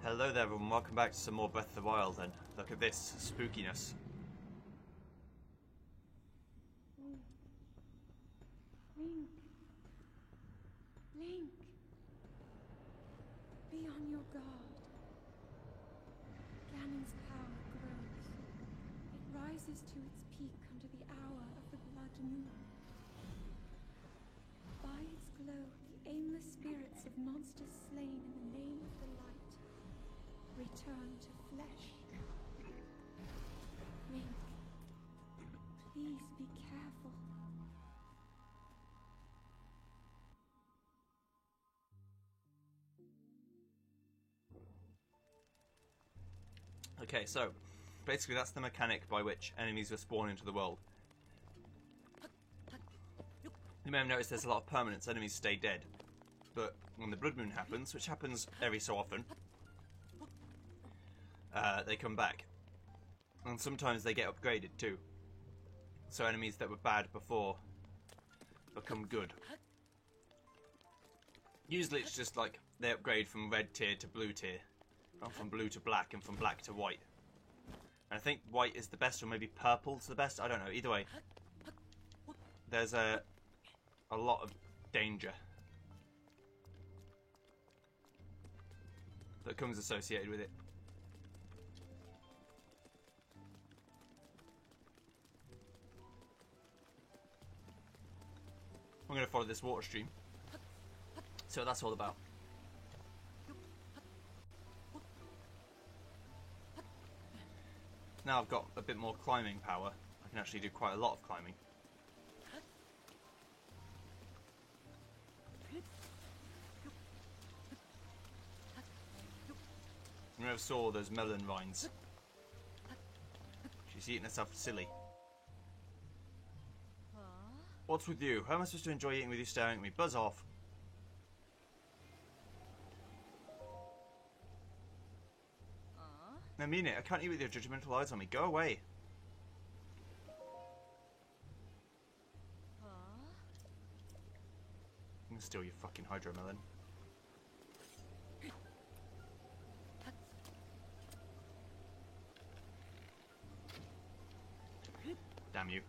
Hello there everyone, welcome back to some more Breath of the Wild then. Look at this spookiness. Link. Link. Be on your guard. Ganon's power grows. It rises to its peak under the hour of the blood moon. By its glow, the aimless spirits of monsters slain in the name of the light return to flesh. Link, please be careful. Okay, so basically that's the mechanic by which enemies were spawned into the world. You may have noticed there's a lot of permanents, enemies stay dead. But when the blood moon happens, which happens every so often, they come back. And sometimes they get upgraded too. So enemies that were bad before become good. Usually it's just like they upgrade from red tier to blue tier. Or from blue to black and from black to white. And I think white is the best, or maybe purple's the best, I don't know. Either way, there's a lot of danger that comes associated with it. I'm going to follow this water stream. See what that's all about. Now I've got a bit more climbing power. I can actually do quite a lot of climbing. You never saw those melon vines. She's eating herself silly. What's with you? How am I supposed to enjoy eating with you staring at me? Buzz off. I mean it. I can't eat with your judgmental eyes on me. Go away. I'm gonna steal your fucking hydro melon. Damn you.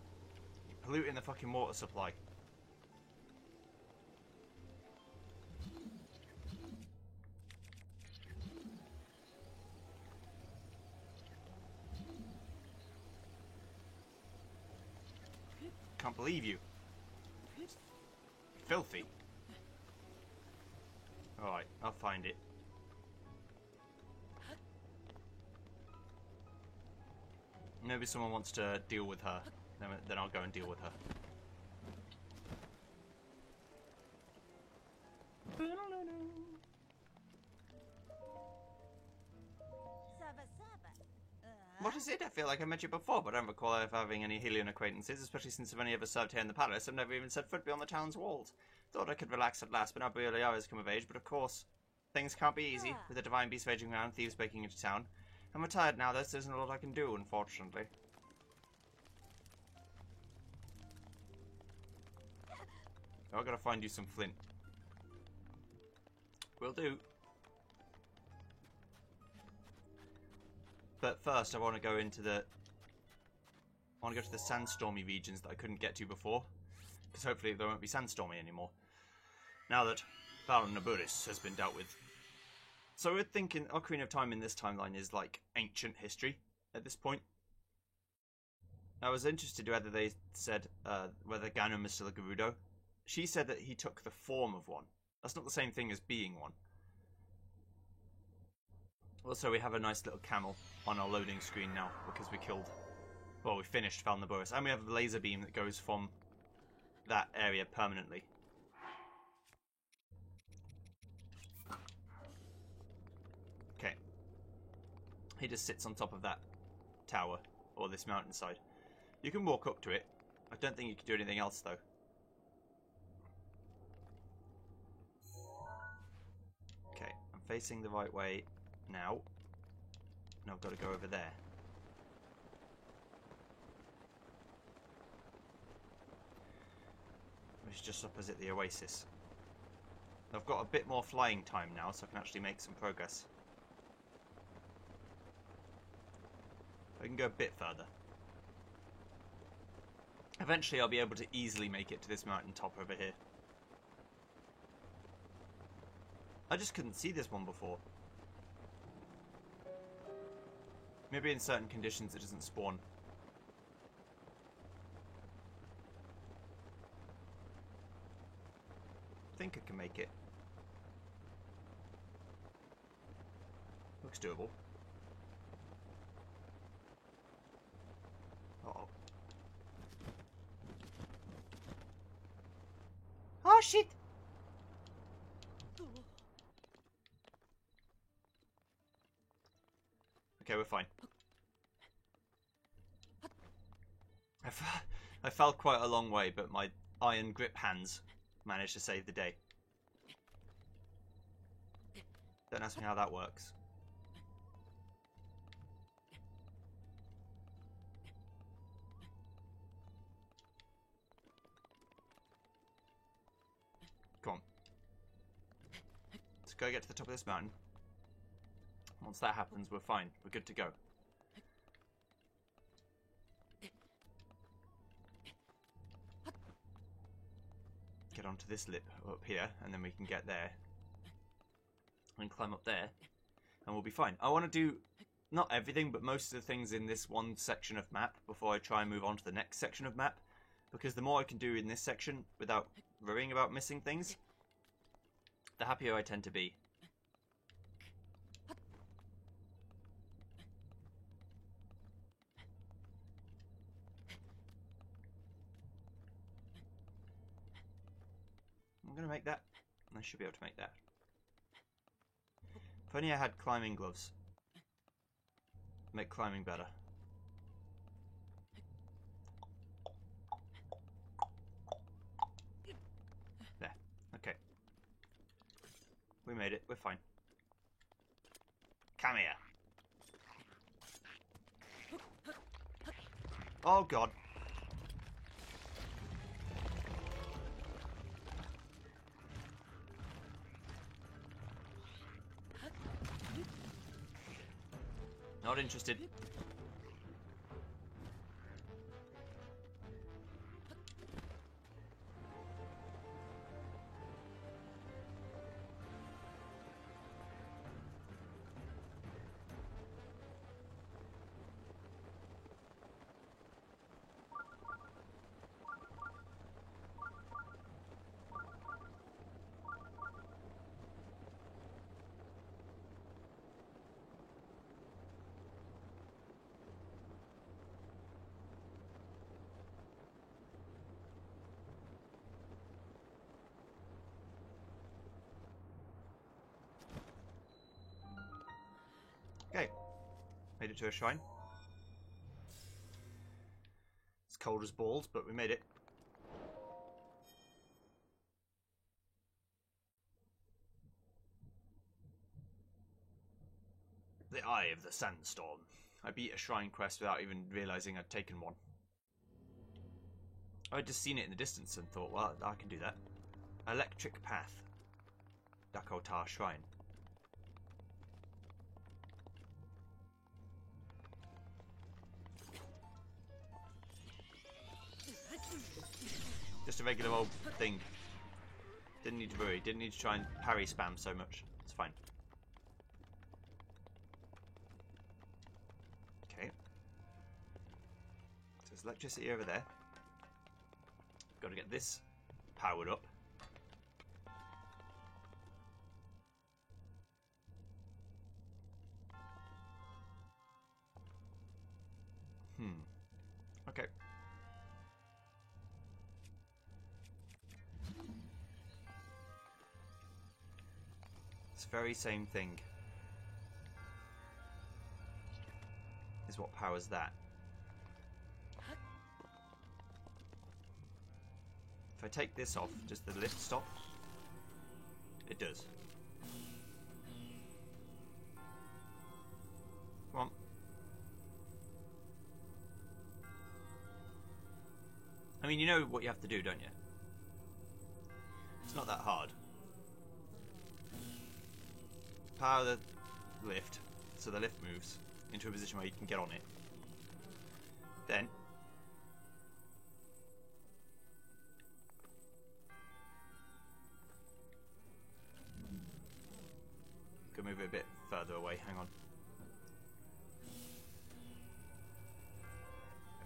You're polluting the fucking water supply. Can't believe you. Filthy. Alright, I'll find it. Maybe someone wants to deal with her. Then I'll go and deal with her. What is it? I feel like I met you before, but I don't recall ever having any Hylian acquaintances, especially since I've only ever served here in the palace. I've never even set foot beyond the town's walls. Thought I could relax at last, but now Brioliar has come of age, but of course, things can't be easy, with the divine beast raging around, thieves breaking into town. I'm retired now, though, so there isn't a lot I can do, unfortunately. Oh, I've got to find you some flint. Will do. But first, I want to go into the... I want to go to the sandstormy regions that I couldn't get to before. Because hopefully there won't be sandstormy anymore. Now that Baron Naburis has been dealt with. So we're thinking Ocarina of Time in this timeline is like ancient history at this point. I was interested whether they said whether Ganon was still a Gerudo. She said that he took the form of one. That's not the same thing as being one. Also, we have a nice little camel on our loading screen now because we killed... Well, we finished Val Naburis. And we have a laser beam that goes from that area permanently. Okay. He just sits on top of that tower, or this mountainside. You can walk up to it. I don't think you can do anything else, though. Okay, I'm facing the right way now. And I've got to go over there. Which is just opposite the oasis. I've got a bit more flying time now, so I can actually make some progress. I can go a bit further. Eventually I'll be able to easily make it to this mountain top over here. I just couldn't see this one before. Maybe in certain conditions it doesn't spawn. I think I can make it. Looks doable. Uh-oh. Oh shit! Okay, we're fine. I fell quite a long way, but my iron grip hands managed to save the day. Don't ask me how that works. Come on. Let's go get to the top of this mountain. Once that happens, we're fine. We're good to go. Get onto this lip up here, and then we can get there. And climb up there, and we'll be fine. I want to do, not everything, but most of the things in this one section of map before I try and move on to the next section of map. Because the more I can do in this section without worrying about missing things, the happier I tend to be. I'm going to make that. I should be able to make that. If only I had climbing gloves. Make climbing better. There. Okay. We made it. We're fine. Come here. Oh god. Not interested. Okay, made it to a shrine. It's cold as balls, but we made it. The Eye of the Sandstorm. I beat a shrine quest without even realising I'd taken one. I'd just seen it in the distance and thought, well, I can do that. Electric Path. Dakotar Shrine. Just a regular old thing. Didn't need to worry. Didn't need to try and parry spam so much. It's fine. Okay. So there's electricity over there. Got to get this powered up. Okay. This very same thing is what powers that. If I take this off, does the lift stop? It does. Come on. I mean, you know what you have to do, don't you? It's not that hard. Power the lift so the lift moves into a position where you can get on it. Then could move it a bit further away. Hang on.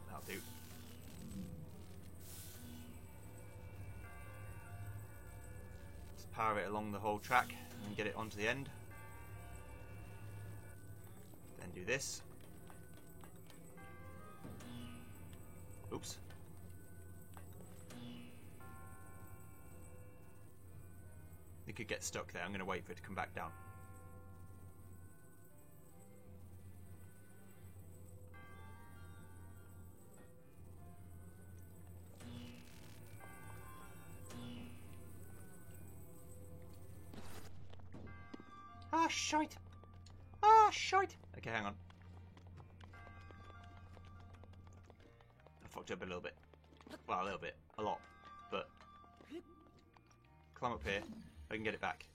That'll do. Just power it along the whole track and get it onto the end. Then do this. Oops. It could get stuck there. I'm going to wait for it to come back down. Ah, shite! Ah, shite! Okay, hang on. I fucked up a little bit. Well, a little bit. A lot. But climb up here. I can get it back.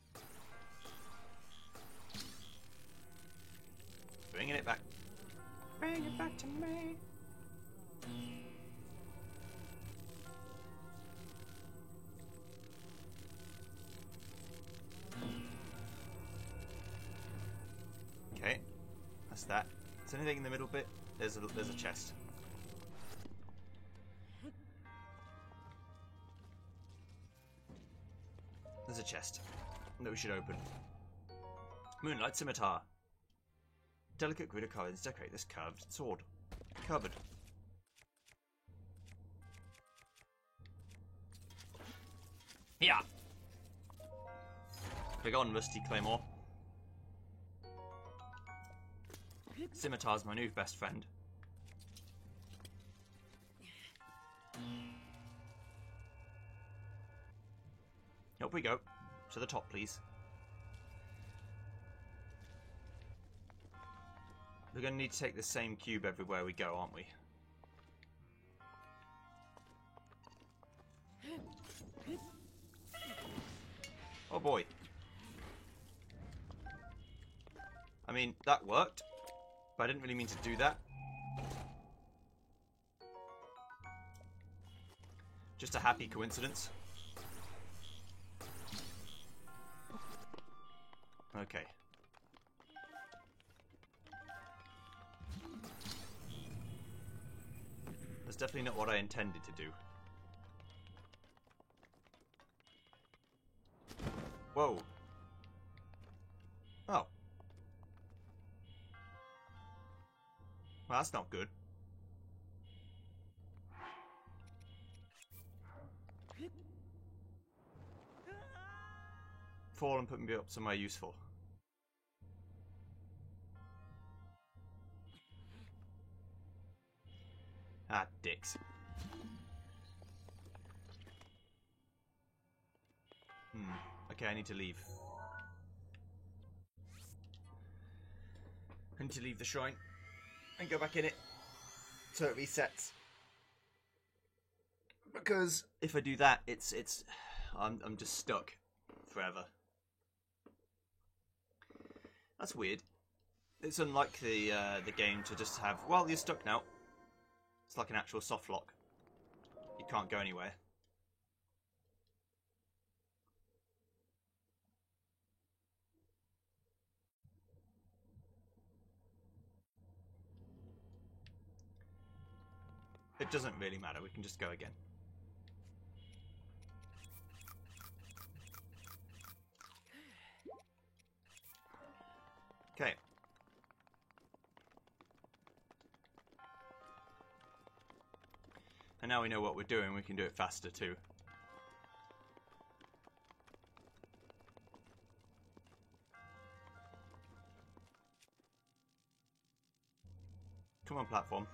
Bringing it back. Bring it back to me. Okay, that's that. Is there anything in the middle bit? There's a chest. There's a chest that we should open. Moonlight Scimitar. Delicate grid of colours decorate this curved sword. Cupboard. Yeah. Big on, Rusty Claymore. Scimitar's my new best friend. Up we go. To the top, please. We're going to need to take the same cube everywhere we go, aren't we? Oh boy. I mean, that worked. But I didn't really mean to do that. Just a happy coincidence. Okay. That's definitely not what I intended to do. Whoa. Oh. Well, that's not good. Fall and put me up somewhere useful. Ah, dicks. Okay, I need to leave. I need to leave the shrine and go back in it so it resets. Because if I do that, I'm just stuck forever. That's weird. It's unlike the game to just have, well, you're stuck now. It's like an actual soft lock. You can't go anywhere. It doesn't really matter, we can just go again. Okay. And now we know what we're doing, we can do it faster too. Come on, platform.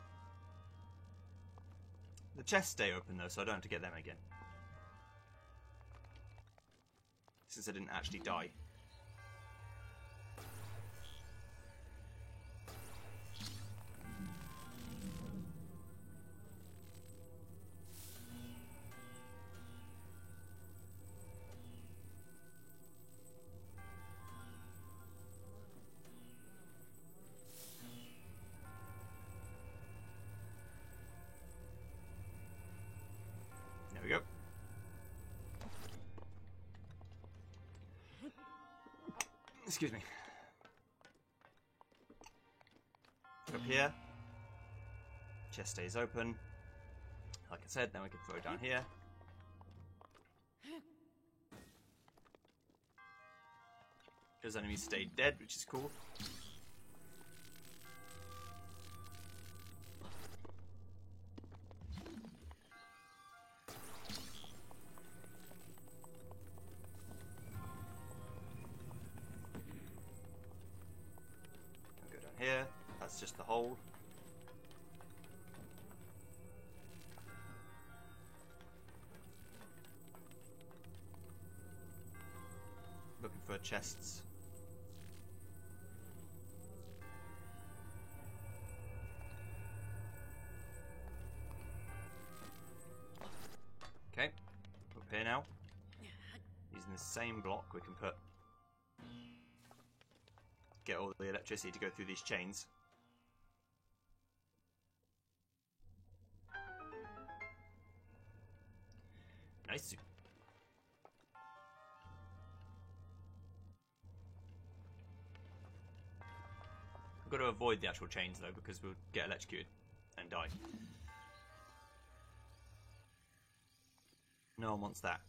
The chests stay open though, so I don't have to get them again. Since I didn't actually die. Excuse me. Up here. Chest stays open. Like I said, then we can throw it down here. Those enemies stay dead, which is cool. Go down here. That's just the hole. Looking for chests. Okay, up here now. Using the same block, we can get all the electricity to go through these chains. Nice. I've got to avoid the actual chains though, because we'll get electrocuted and die. No one wants that.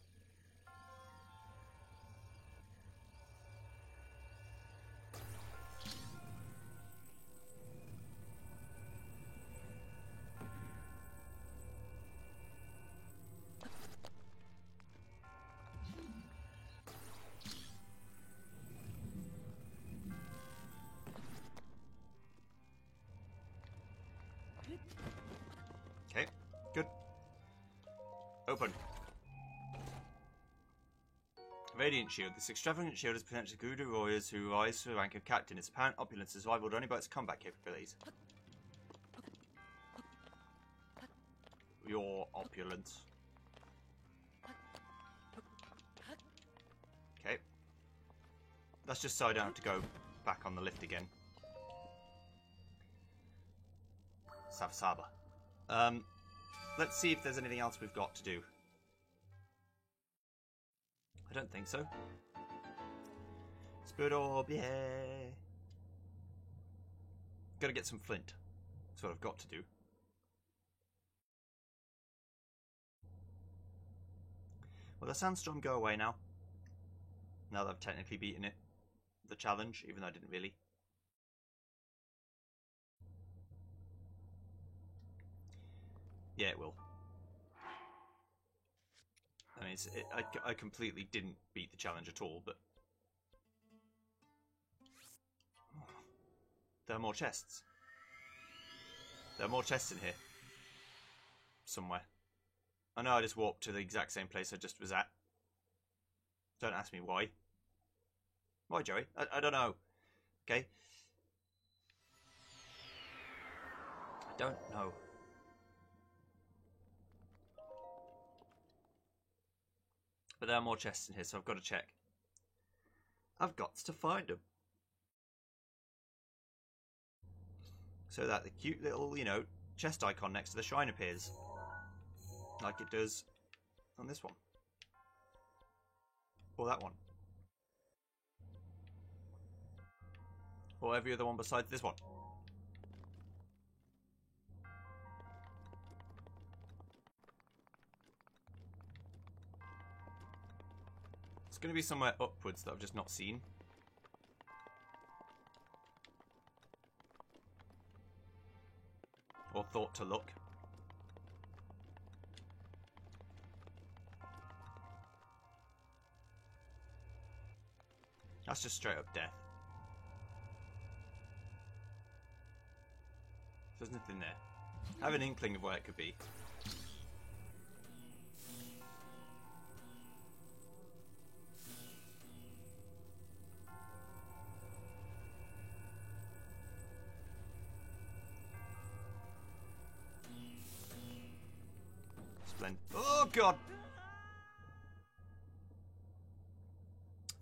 Okay, good. Open. Radiant Shield. This extravagant shield is potentially good to warriors who rise to the rank of captain. Its apparent opulence is rivaled only by its combat capabilities. Your opulence. Okay. That's just so I don't have to go back on the lift again. Savsaba. Let's see if there's anything else we've got to do. I don't think so. Spirit orb, yeah. Gotta get some flint. That's what I've got to do. Will the sandstorm go away now? Now that I've technically beaten it. The challenge, even though I didn't really. Yeah, it will. I mean, I completely didn't beat the challenge at all, but... There are more chests. There are more chests in here. Somewhere. I know I just walked to the exact same place I just was at. Don't ask me why. Why, Joey? I don't know. Okay? I don't know. But there are more chests in here, so I've got to check. I've got to find them. So that the cute little, you know, chest icon next to the shrine appears. Like it does on this one. Or that one. Or every other one besides this one. It's going to be somewhere upwards that I've just not seen. Or thought to look. That's just straight up death. There's nothing there. I have an inkling of where it could be. Splendid. Oh god!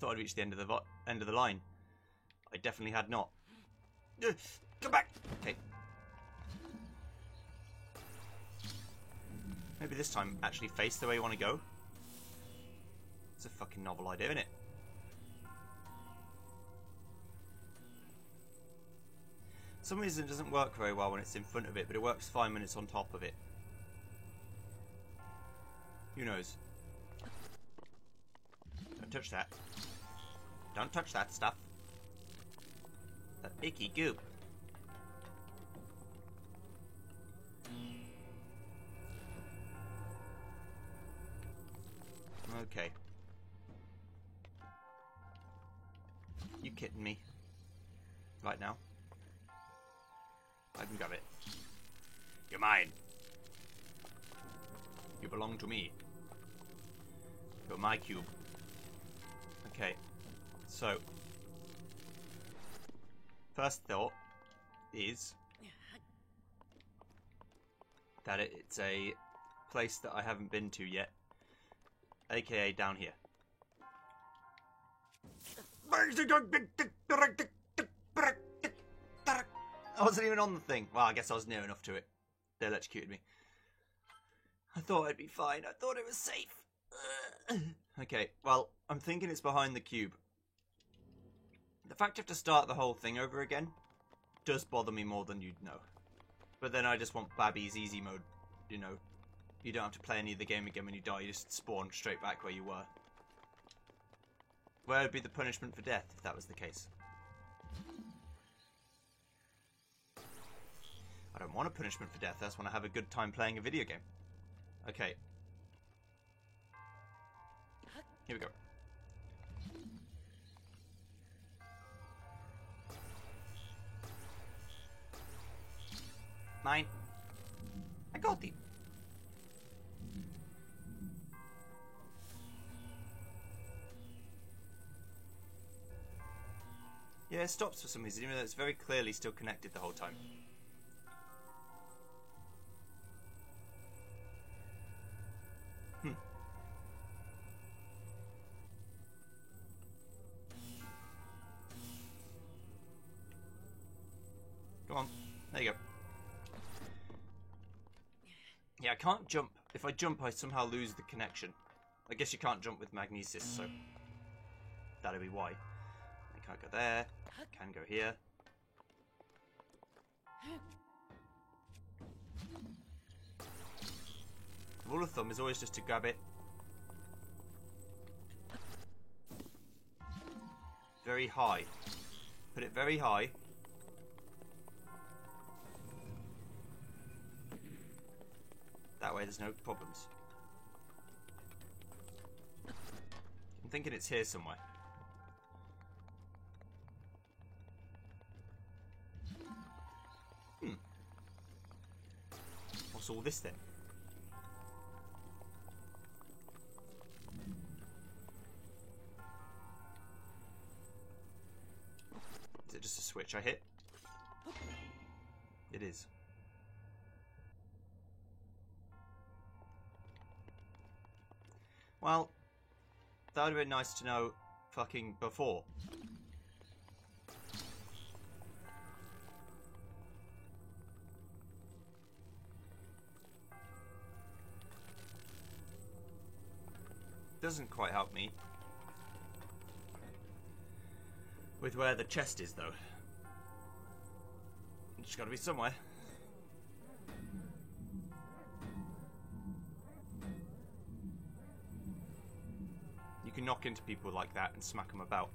Thought I'd reached the end of the line. I definitely had not. Come back! Okay. Maybe this time actually face the way you want to go. It's a fucking novel idea, isn't it? some reason it doesn't work very well when it's in front of it, but it works fine when it's on top of it. Who knows? Don't touch that. Don't touch that stuff. That icky goop. Okay. You kidding me? Right now? I can grab it. You're mine. You belong to me. You're my cube. Okay. So. First thought is that it's a place that I haven't been to yet. AKA down here. I wasn't even on the thing. Well, I guess I was near enough to it. They electrocuted me. I thought I'd be fine. I thought it was safe. Okay, well, I'm thinking it's behind the cube. The fact you have to start the whole thing over again does bother me more than you'd know. But then I just want Babby's easy mode, you know. You don't have to play any of the game again when you die, you just spawn straight back where you were. Where would be the punishment for death if that was the case? I don't want a punishment for death, I just want to have a good time playing a video game. Okay. Here we go. Mine. I got him. Yeah, it stops for some reason, even though it's very clearly still connected the whole time. Come on. There you go. Yeah, I can't jump. If I jump, I somehow lose the connection. I guess you can't jump with magnesis, so that'll be why. I can't go there. Can go here. Rule of thumb is always just to grab it very high. Put it very high. That way there's no problems. I'm thinking it's here somewhere. What's all this then? Is it just a switch I hit? It is. Well, that would have been nice to know fucking before. Doesn't quite help me with where the chest is, though. It's just got to be somewhere. You can knock into people like that and smack them about.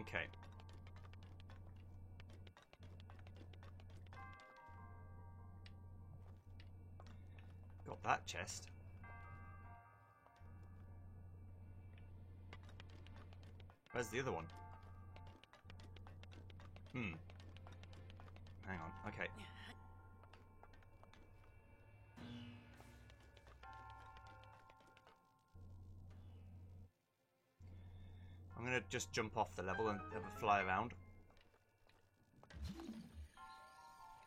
Okay. Got that chest. Where's the other one? Hang on. Okay. I'm gonna just jump off the level and have a fly around.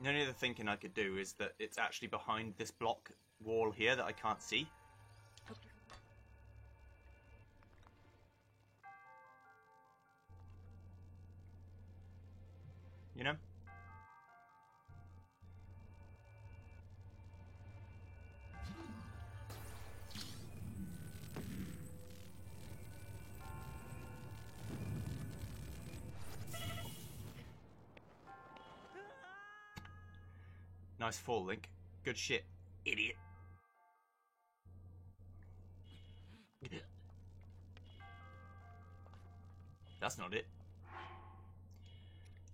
The only other thinking I could do is that it's actually behind this block wall here that I can't see. You know? Nice fall, Link. Good shit, idiot. That's not it.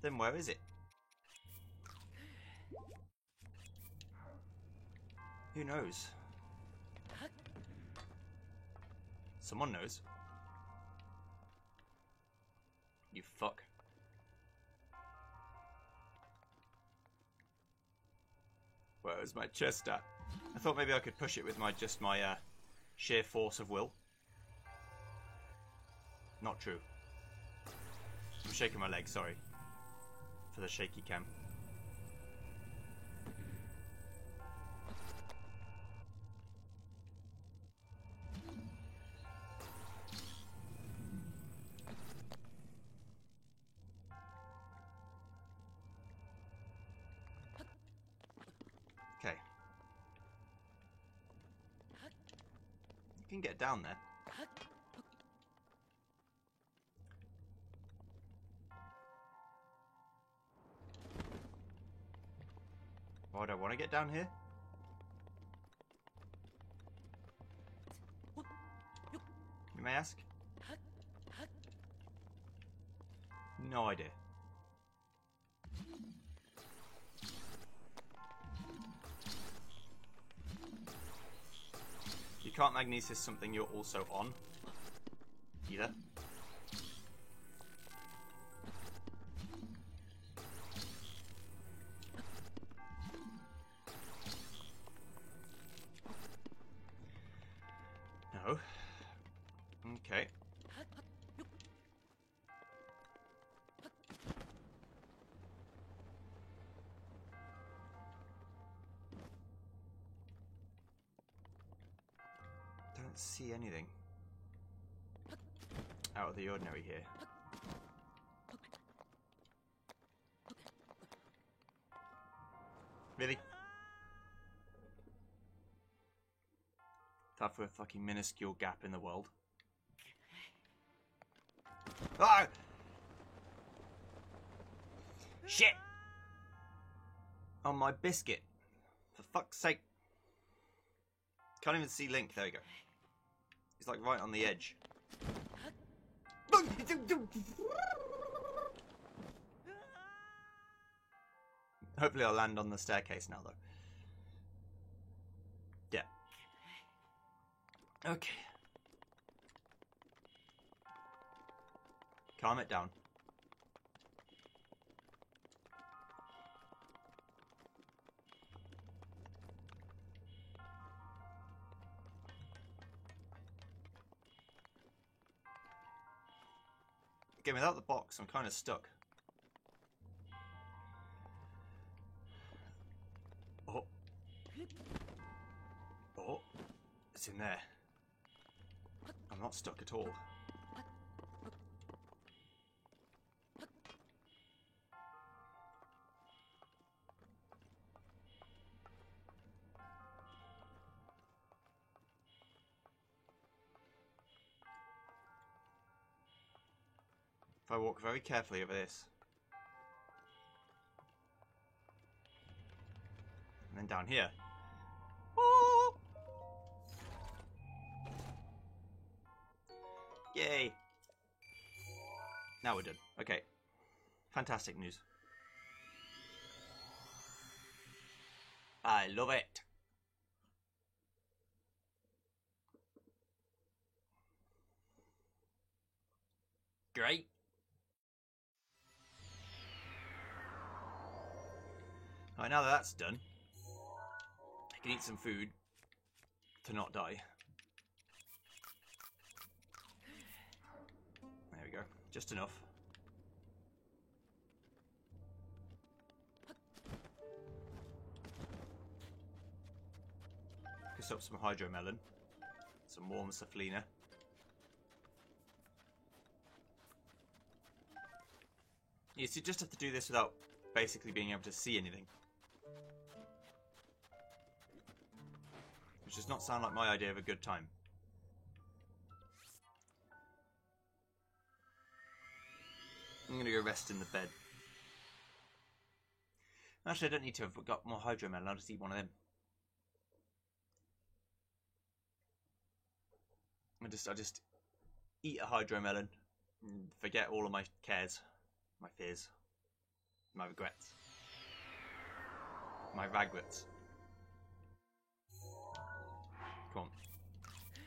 Then where is it? Who knows? Someone knows. You fuck. Where is my chest at? I thought maybe I could push it with my sheer force of will. Not true. I'm shaking my leg, sorry. For the shaky cam. Okay. You can get down there. Why do I want to get down here? You may ask? No idea. You can't magnesis something you're also on. Either. No. Okay. Don't see anything out of the ordinary here. Really? That for a fucking minuscule gap in the world. Ah! Shit! On my biscuit. For fuck's sake. Can't even see Link. There we go. He's like right on the edge. Hopefully I'll land on the staircase now, though. Yeah. Okay. Calm it down. Again, without the box, I'm kind of stuck. Oh. Oh. It's in there. I'm not stuck at all. If I walk very carefully over this. And then down here. Oh! Yay! Now we're done. Okay. Fantastic news. I love it. Great. Alright, now that that's done, I can eat some food to not die. There we go. Just enough. Pick up some hydromelon. Some warm Saflina. You just have to do this without basically being able to see anything. Which does not sound like my idea of a good time. I'm gonna go rest in the bed. Actually, I don't need to have got more hydromelon. I'll just eat one of them. I'll just eat a hydromelon and forget all of my cares, my fears, my regrets, my regrets. Come on.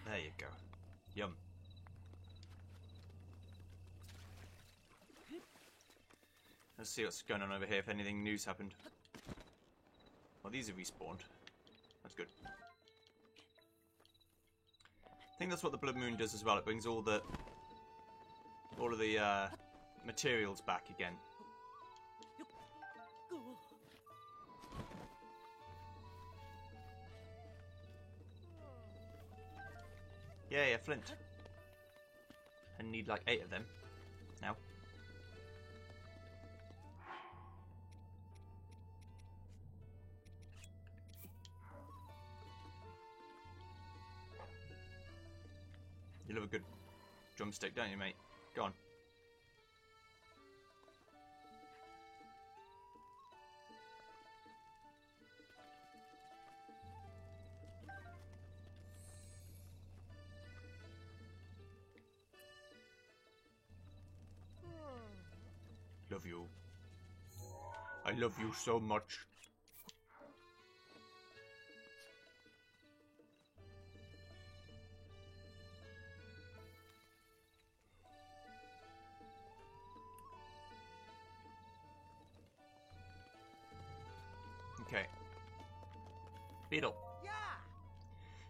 There you go. Yum. Let's see what's going on over here, if anything new's happened. Well, these have respawned. That's good. I think that's what the Blood Moon does as well. It brings all of the materials back again. Yeah, flint. I need like 8 of them now. You love a good drumstick, don't you, mate? Go on. Love you. I love you so much. Okay. Beetle. Yeah.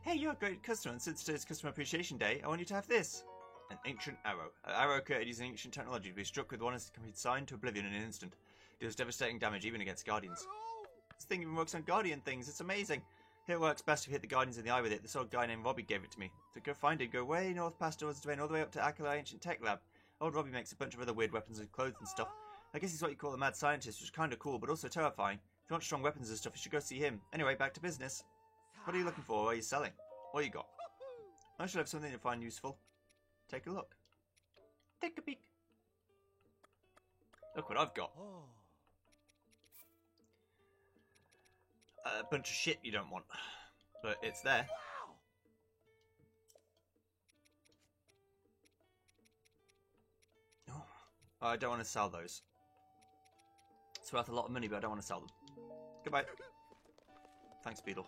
Hey, you're a great customer, and since today's Customer Appreciation Day, I want you to have this. An ancient arrow. An arrow created using ancient technology to be struck with one is consigned to oblivion in an instant. It deals devastating damage even against guardians. This thing even works on guardian things. It's amazing. Here it works best if you hit the guardians in the eye with it. This old guy named Robbie gave it to me. To go find it, go way north past Doors Dwayne all the way up to Akala Ancient Tech Lab. Old Robbie makes a bunch of other weird weapons and clothes and stuff. I guess he's what you call a mad scientist, which is kind of cool, but also terrifying. If you want strong weapons and stuff, you should go see him. Anyway, back to business. What are you looking for? What are you selling? What you got? I should have something to find useful. Take a look. Take a peek. Look what I've got. A bunch of shit you don't want. But it's there. Oh, I don't want to sell those. It's worth a lot of money, but I don't want to sell them. Goodbye. Thanks, Beetle.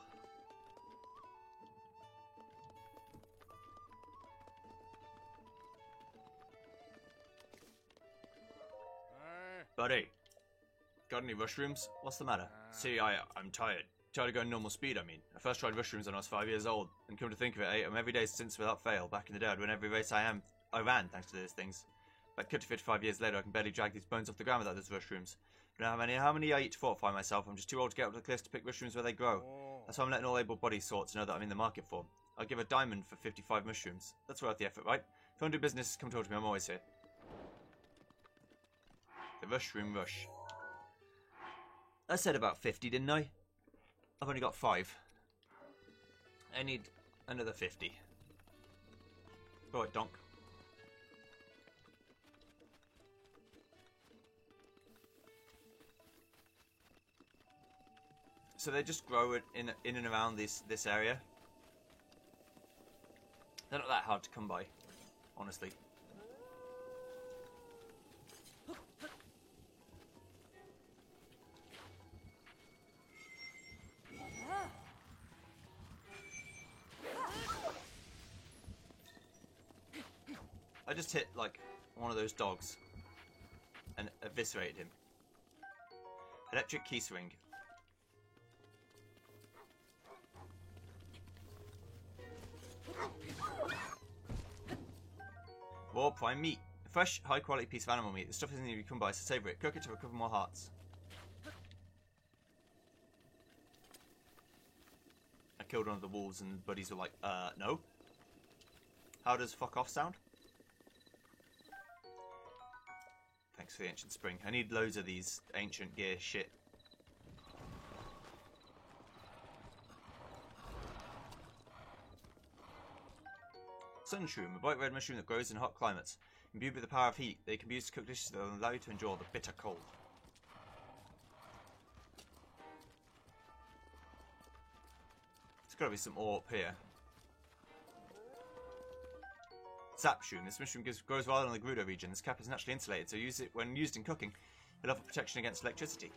Buddy, got any mushrooms? What's the matter? See, I'm tired. Tired of going normal speed, I mean. I first tried mushrooms when I was 5 years old, and come to think of it, I ate them every day since without fail. Back in the day, I'd win every race I ran thanks to those things. But cut to 55 years later, I can barely drag these bones off the ground without those mushrooms. I don't know how many I eat to fortify myself. I'm just too old to get up to the cliffs to pick mushrooms where they grow. That's why I'm letting all able-bodied sorts know that I'm in the market for them. I'll give a diamond for 55 mushrooms. That's worth the effort, right? If you want to do business, come talk to me. I'm always here. The mushroom rush. I said about 50, didn't I? I've only got 5. I need another 50. Right, donk. So they just grow it in and around this area. They're not that hard to come by, honestly. I just hit, like, one of those dogs and eviscerated him. Electric key swing. Raw prime meat. A fresh, high-quality piece of animal meat. The stuff isn't easy to come by, so savour it. Cook it to recover more hearts. I killed one of the wolves and buddies were like, no. How does fuck off sound? Thanks for the ancient spring. I need loads of these ancient gear shit. Sunshroom, a bright red mushroom that grows in hot climates. Imbued with the power of heat, they can be used to cook dishes that will allow you to endure the bitter cold. Got to be some ore up here. Sapshroom. This mushroom grows wild in the Gerudo region. This cap is naturally insulated, so use it when used in cooking. It'll offer protection against electricity.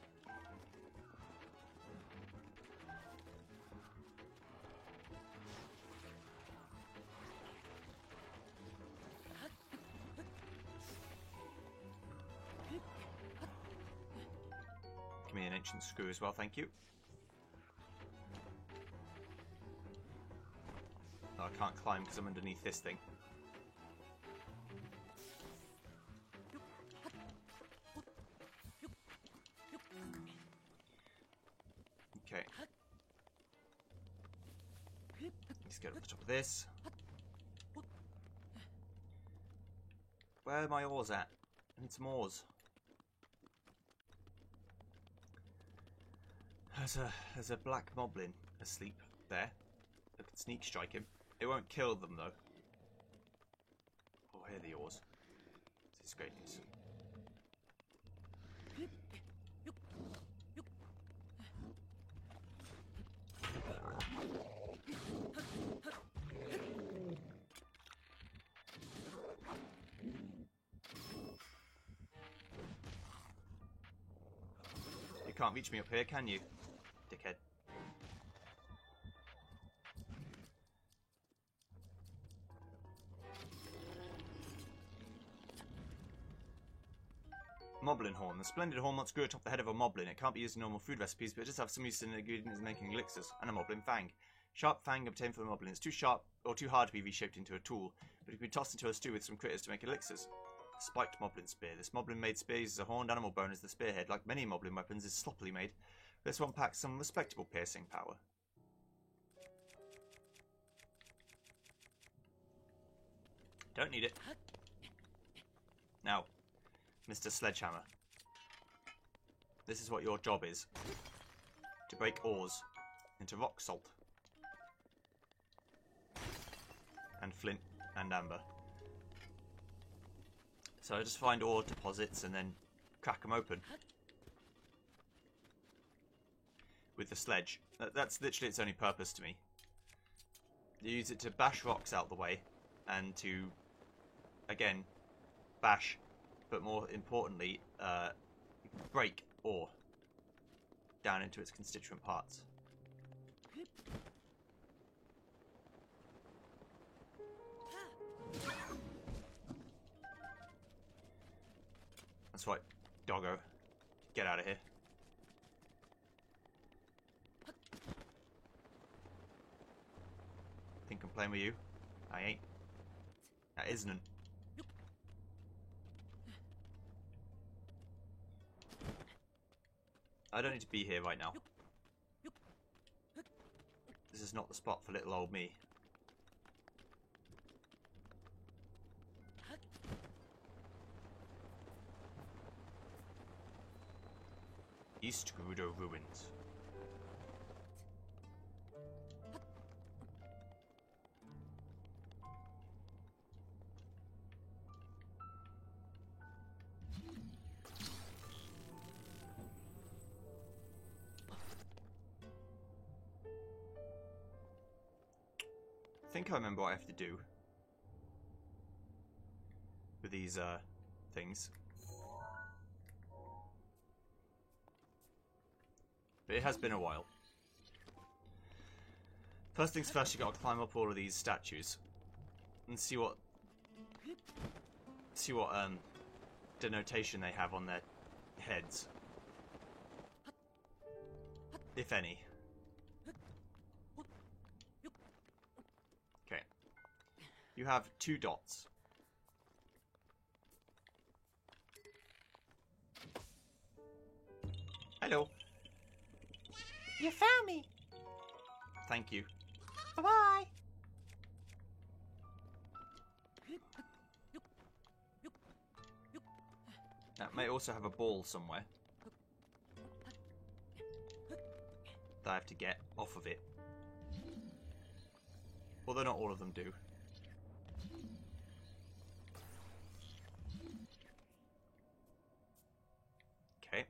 Give me an ancient screw as well, thank you. Oh, I can't climb because I'm underneath this thing. Okay. Let's get up the top of this. Where are my ores at? I need some ores. There's a black moblin asleep there. I could sneak strike him. It won't kill them though. Oh, here are the ores. This is great news. You can't reach me up here, can you? Dickhead. Moblin horn. The splendid horn once grew atop the head of a moblin. It can't be used in normal food recipes, but it does have some use in ingredients making elixirs. And a moblin fang. Sharp fang obtained from the moblin. It's too sharp or too hard to be reshaped into a tool, but it can be tossed into a stew with some critters to make elixirs. Spiked moblin spear. This moblin made spear uses a horned animal bone as the spearhead. Like many moblin weapons, is sloppily made. This one packs some respectable piercing power. Don't need it. Now, Mr. Sledgehammer. This is what your job is. To break ores into rock salt. And flint and amber. So I just find ore deposits and then crack them open. With the sledge. That's literally its only purpose to me. You use it to bash rocks out the way. And to, again, bash, but more importantly, break ore down into its constituent parts. That's right, doggo. Get out of here. Think I'm playing with you? I ain't. That isn't. I don't need to be here right now. This is not the spot for little old me. East Gerudo Ruins. I think I remember what I have to do with these things. But it has been a while. First things first, you gotta climb up all of these statues and see what denotation they have on their heads, if any. Okay, you have 2 dots. Hello. You found me. Thank you. Bye-bye. That may also have a ball somewhere that I have to get off of it. Although not all of them do. Okay.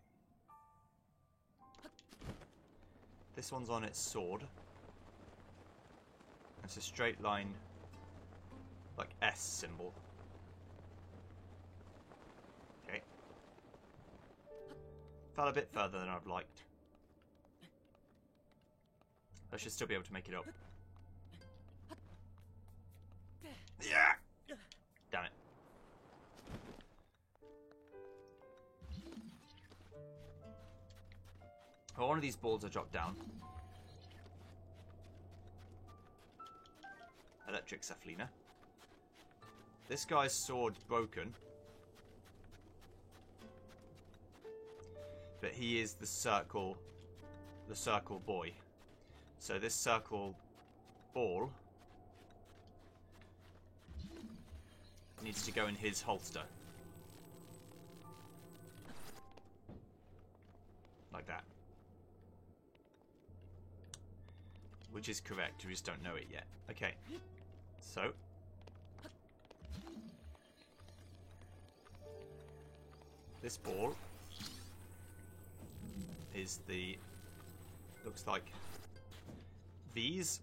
This one's on its sword. It's a straight line, like S symbol. Okay. Fell a bit further than I'd liked. I should still be able to make it up. Yeah! Damn it. Well, one of these balls I dropped down. Electric Cephalina. This guy's sword's broken. But he is the circle boy. So this circle ball needs to go in his holster. Like that. Which is correct, we just don't know it yet. Okay. So. This ball is the, looks like V's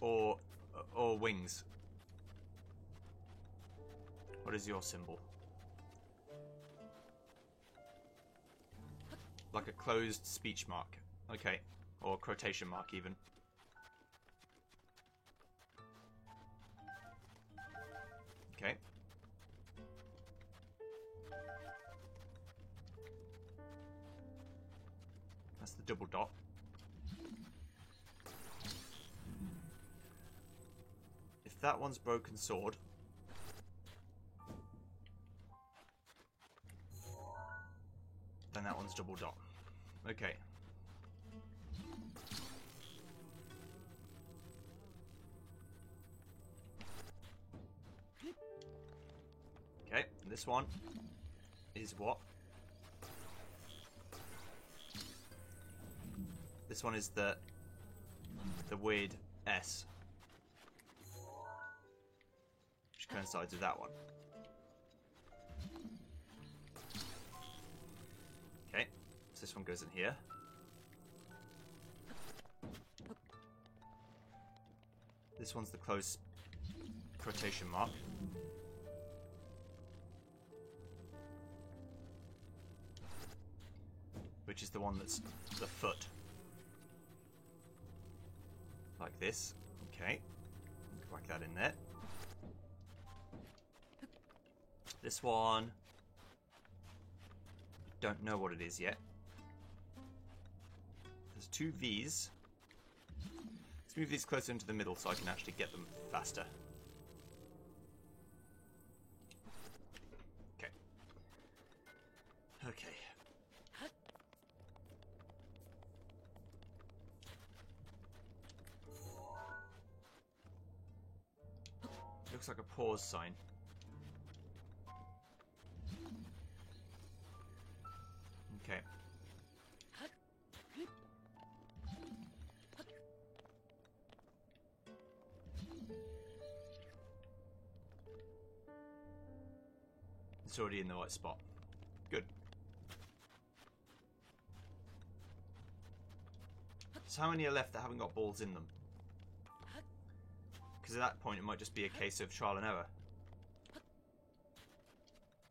or wings. What is your symbol? Like a closed speech mark. Okay. Or quotation mark even. Okay. That's the double dot. If that one's broken sword, then that one's double dot. Okay. Okay, this one is what? This one is the weird S, which coincides with that one. Okay, so this one goes in here. This one's the close quotation mark. Which is the one that's the foot. Like this. Okay. Whack that in there. This one. Don't know what it is yet. There's two V's. Let's move these closer into the middle so I can actually get them faster. Okay. Okay. Looks like a pause sign. Okay. It's already in the right spot. Good. So how many are left that haven't got balls in them? Because at that point it might just be a case of trial and error.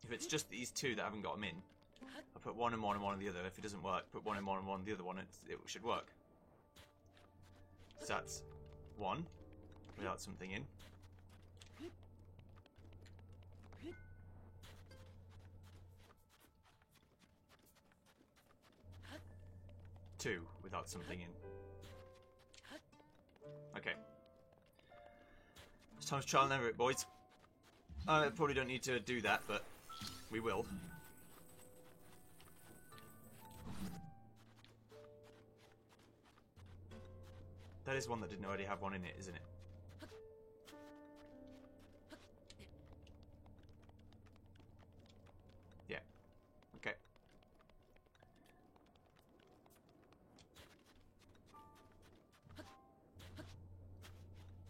If it's just these two that haven't got them in, I'll put one in one and one in the other. If it doesn't work, put one in one and one in the other one. It should work. So that's one without something in. Two without something in. Okay. It's time to trial and error it, boys. I probably don't need to do that, but we will. That is one that didn't already have one in it, isn't it? Yeah. Okay.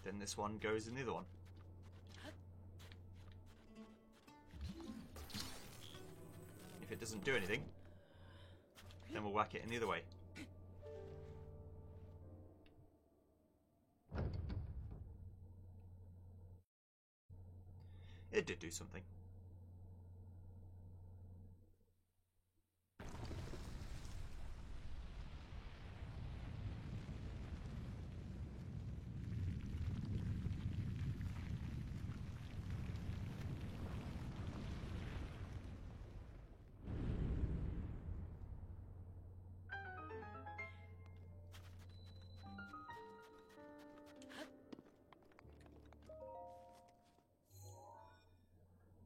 Then this one goes in the other one. If it doesn't do anything, then we'll whack it in the other way. It did do something.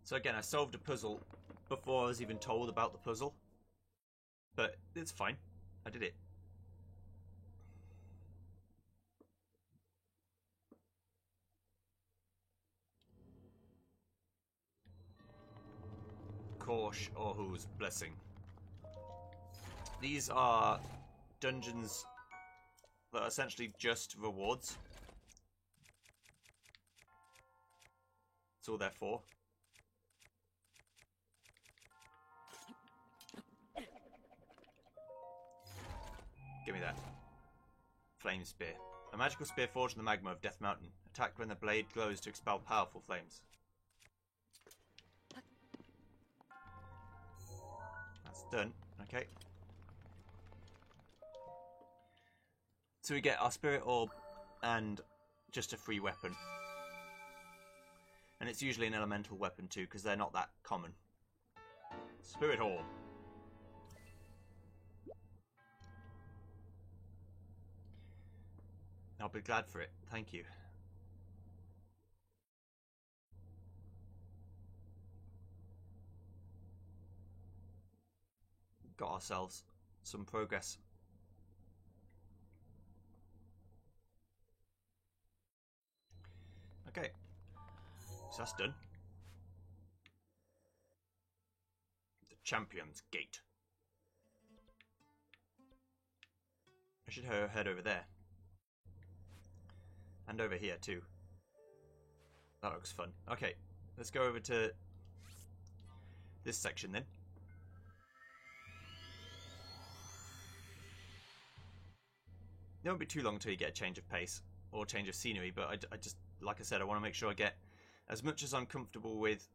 So again, I solved a puzzle before I was even told about the puzzle. But it's fine. I did it. Korsh Orhu's Blessing. These are dungeons that are essentially just rewards. That's all they're for. Give me that. Flame Spear. A magical spear forged in the magma of Death Mountain. Attacked when the blade glows to expel powerful flames. That's done. Okay. So we get our Spirit Orb and just a free weapon. And it's usually an elemental weapon too, because they're not that common. Spirit Orb. I'll be glad for it. Thank you. Got ourselves some progress. Okay. So that's done. The Champion's Gate. I should head over there. And over here too. That looks fun. Okay, let's go over to this section then. It won't be too long until you get a change of pace or change of scenery, but I just, like I said, I want to make sure I get as much as I'm comfortable with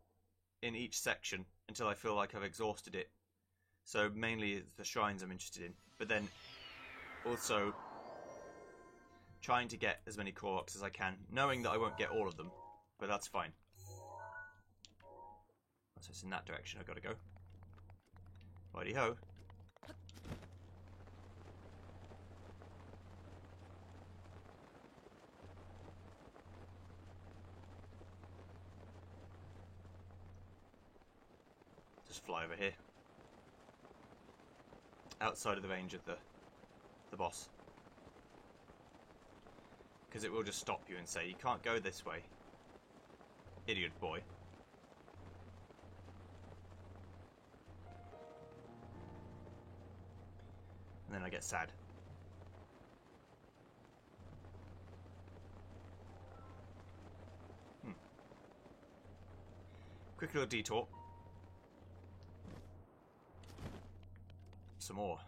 in each section until I feel like I've exhausted it. So mainly it's the shrines I'm interested in, but then also trying to get as many Koroks as I can, knowing that I won't get all of them, but that's fine. So it's in that direction I've got to go. Righty-ho. Just fly over here. Outside of the range of the boss. Because it will just stop you and say, you can't go this way. Idiot boy. And then I get sad. Quick little detour. Some more.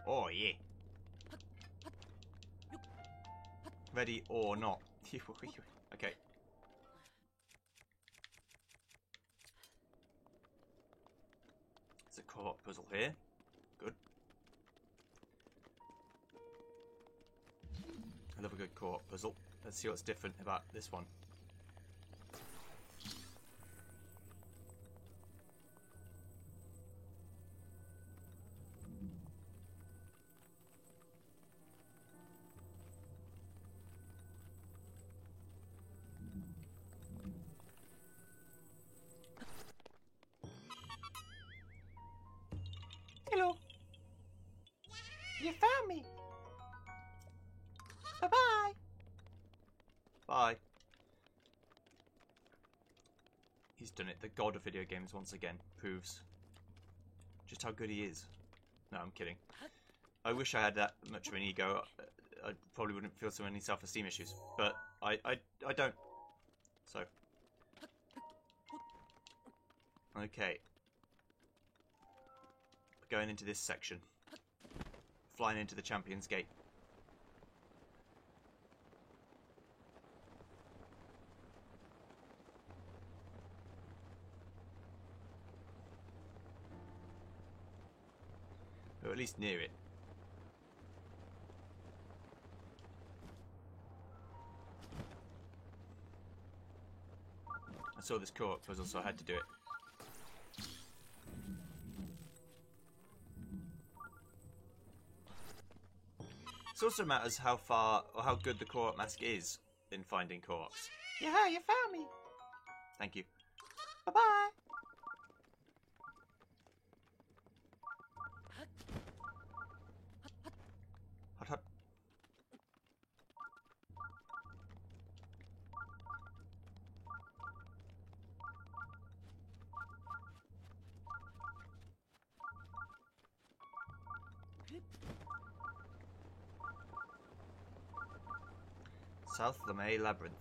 Oh yeah. Ready or not. Okay. It's a co-op puzzle here. Good. I love a good co-op puzzle. Let's see what's different about this one. Hello. You found me. Bye-bye. Bye. He's done it. The god of video games once again proves just how good he is. No, I'm kidding. I wish I had that much of an ego. I probably wouldn't feel so many self-esteem issues, but I don't. So. Okay. Going into this section. Flying into the Champion's Gate. Or at least near it. I saw this co-op puzzle, so I had to do it. It also matters how far or how good the co-op mask is in finding co-ops. Yeah, you found me. Thank you. Bye-bye. Hut hut. South Lamay Labyrinth.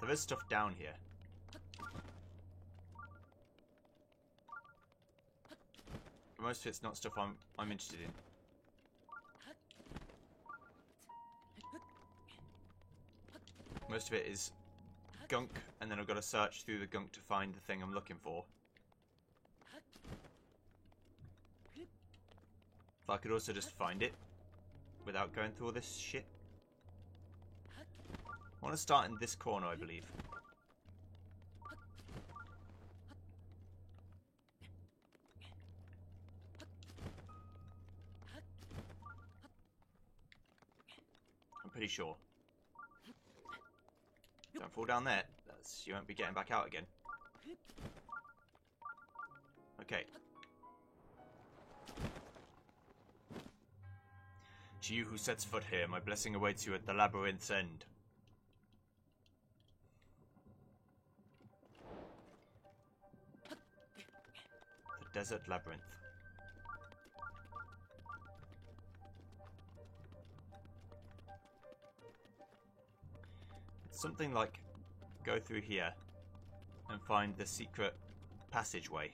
There is stuff down here. But most of it's not stuff I'm interested in. Most of it is gunk, and then I've got to search through the gunk to find the thing I'm looking for. But I could also just find it without going through all this shit. I want to start in this corner, I believe. I'm pretty sure. Don't fall down there. You won't be getting back out again. Okay. To you who sets foot here, my blessing awaits you at the labyrinth's end. The desert labyrinth. It's something like go through here and find the secret passageway.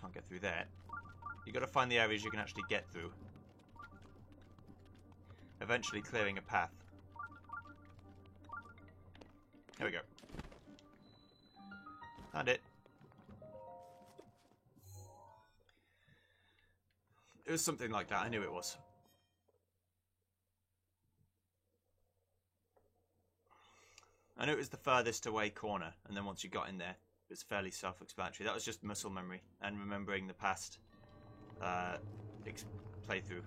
Can't get through there. You got to find the areas you can actually get through. Eventually clearing a path. Here we go. Found it. It was something like that. I knew it was. I knew it was the furthest away corner, and then once you got in there, it was fairly self-explanatory. That was just muscle memory and remembering the past playthrough.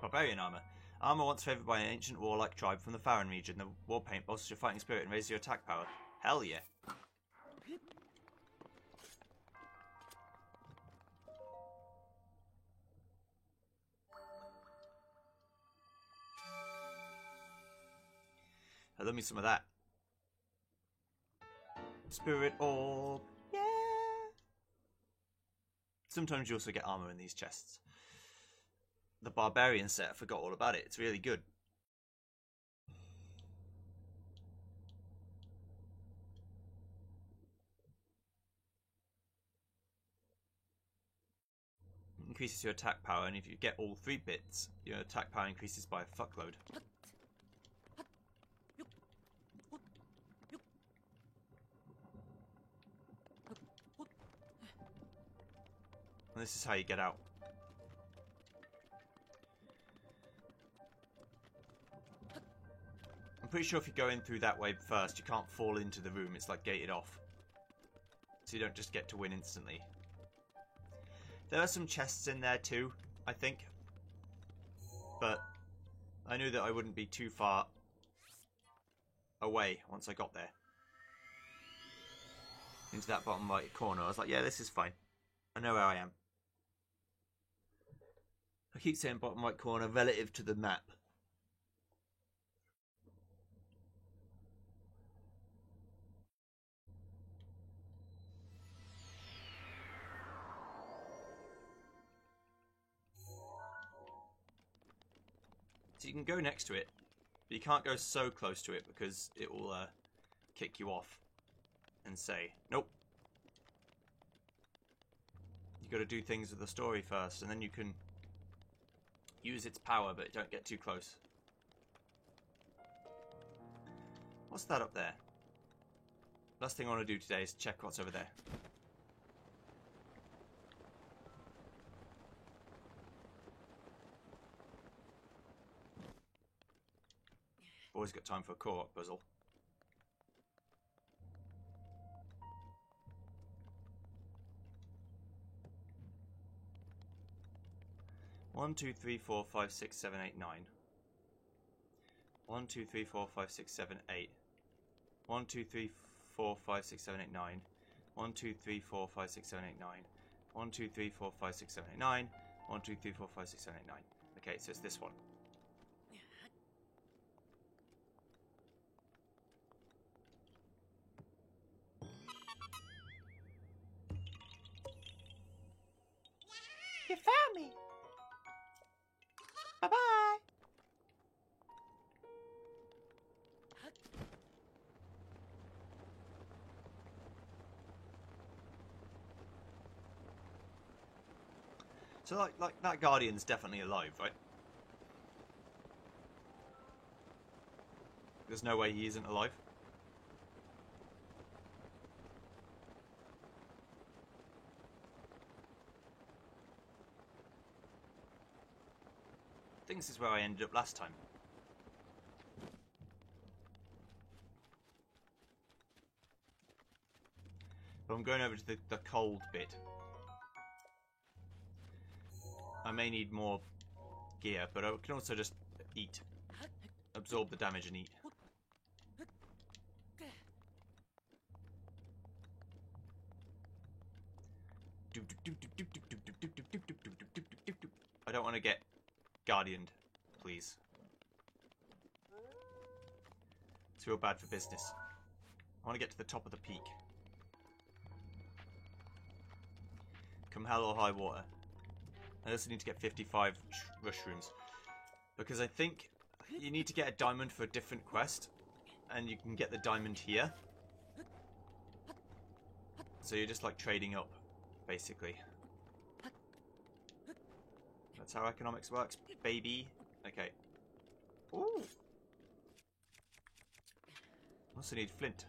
Barbarian armor. Armor once favoured by an ancient warlike tribe from the Farron region. The war paint bolsters your fighting spirit and raises your attack power. Hell yeah. I love me some of that. Spirit orb. Yeah. Sometimes you also get armor in these chests. The barbarian set, I forgot all about it. It's really good. Increases your attack power, and if you get all 3 bits, your attack power increases by a fuckload. And this is how you get out. I'm pretty sure if you go in through that way first, you can't fall into the room. It's like gated off. So you don't just get to win instantly. There are some chests in there too, I think. But I knew that I wouldn't be too far away once I got there. Into that bottom right corner. I was like, yeah, this is fine. I know where I am. I keep saying bottom right corner relative to the map. So you can go next to it, but you can't go so close to it because it will kick you off and say, nope. You got to do things with the story first, and then you can use its power, but don't get too close. What's that up there? Last thing I want to do today is check what's over there. Always got time for a Korok puzzle. One, two, three, four, five, six, seven, eight, 9. 1, 2, 3, 4, 5, 6, 7, 8. 1, 2, 3, 4, 5, 6, 7, 8, 9. 1, 2, 3, 4, 5, 6, 7, 8, 9. 1, 2, 3, 4, 5, 6, 7, 8, 9. 1, 2, 3, 4, 5, 6, 7, 8, 9. Okay, so it's this one. You found me. Bye-bye. So like that Guardian's definitely alive, right? There's no way he isn't alive. I think this is where I ended up last time. But I'm going over to the cold bit. I may need more gear, but I can also just eat. Absorb the damage and eat. I don't want to get Guardianed, please. It's real bad for business. I want to get to the top of the peak. Come hell or high water. I also need to get 55 mushrooms. Because I think you need to get a diamond for a different quest. And you can get the diamond here. So you're just like trading up, basically. That's how economics works, baby. Okay. Ooh. Also need flint.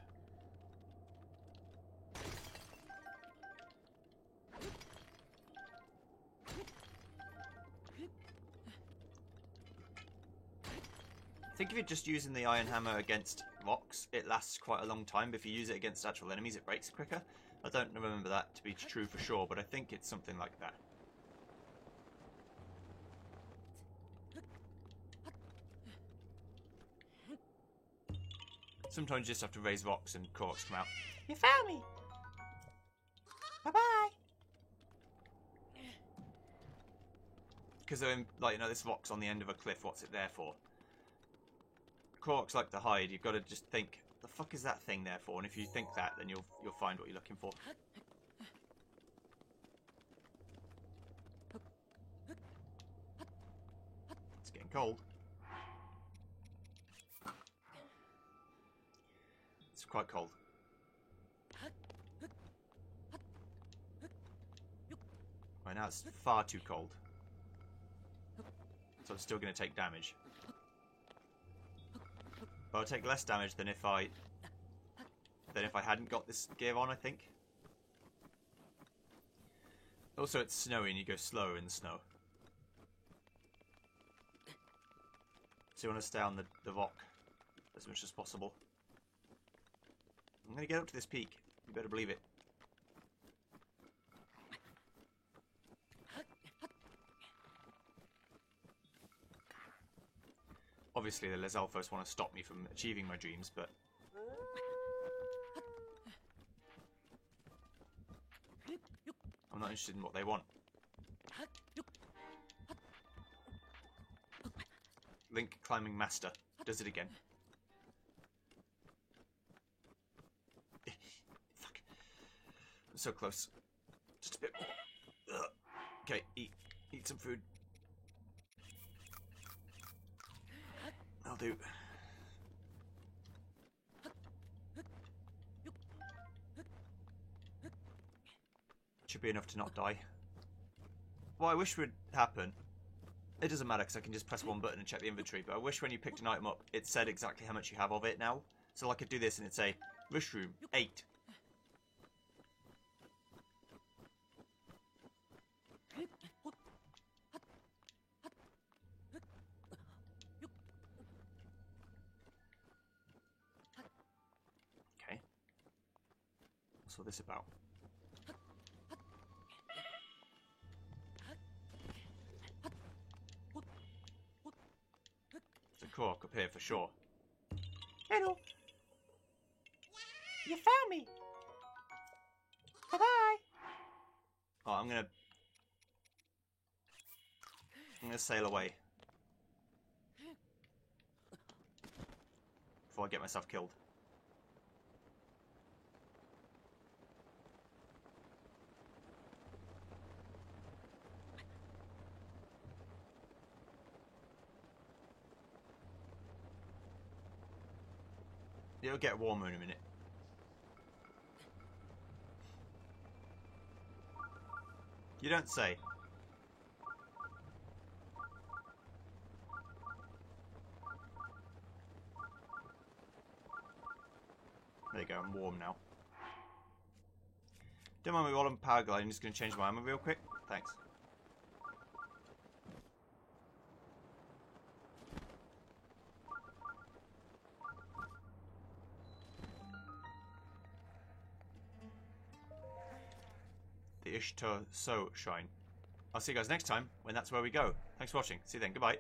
I think if you're just using the iron hammer against rocks, it lasts quite a long time. But if you use it against actual enemies, it breaks quicker. I don't remember that to be true for sure, but I think it's something like that. Sometimes you just have to raise rocks and Koroks come out. You found me. Bye-bye. Because they're in, like, you know, this rock's on the end of a cliff, what's it there for? Koroks like to hide, you've got to just think, the fuck is that thing there for? And if you think that, then you'll find what you're looking for. It's getting cold. It's quite cold. Right now it's far too cold. So I'm still going to take damage. But I'll take less damage than if I hadn't got this gear on, I think. Also, it's snowy and you go slower in the snow. So you want to stay on the rock as much as possible. I'm going to get up to this peak. You better believe it. Obviously, the Lizalfos want to stop me from achieving my dreams, but... I'm not interested in what they want. Link climbing master. Does it again. Fuck. I'm so close. Just a bit. Ugh. Okay, eat some food. I'll do. Should be enough to not die. what I wish would happen, it doesn't matter because I can just press one button and check the inventory, but I wish when you picked an item up, it said exactly how much you have of it now. So I could do this and it'd say, mushroom, 8. Okay. What's all this about? There's a cork up here for sure. Hello. You found me. Bye-bye. Oh, I'm gonna sail away before I get myself killed. It'll get warmer in a minute. You don't say. There you go, I'm warm now. Don't mind me while I'm paragliding, I'm just going to change my armor real quick. Thanks. The Ishtar So Shrine. I'll see you guys next time when that's where we go. Thanks for watching. See you then. Goodbye.